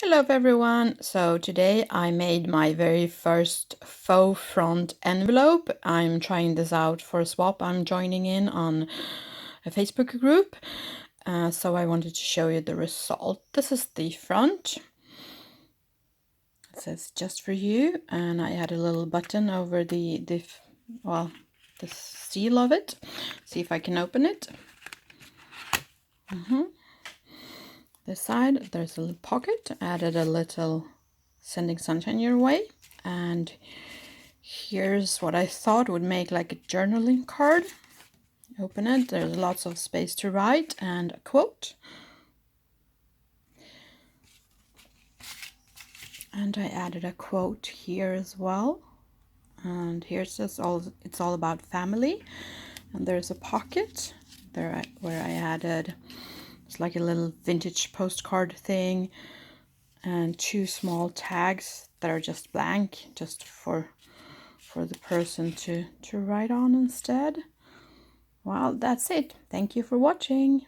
Hello everyone! So today I made my very first faux front envelope. I'm trying this out for a swap. I'm joining in on a Facebook group. So I wanted to show you the result. This is the front. It says just for you, and I had a little button over the seal of it. See if I can open it. This side there's a little pocket, added a little sending sunshine your way, and here's what I thought would make like a journaling card. Open it, there's lots of space to write and a quote, and I added a quote here as well, and here's just it's all about family. And there's a pocket there where I added, it's like a little vintage postcard thing, and two small tags that are just blank, just for the person to write on instead. Well, that's it. Thank you for watching.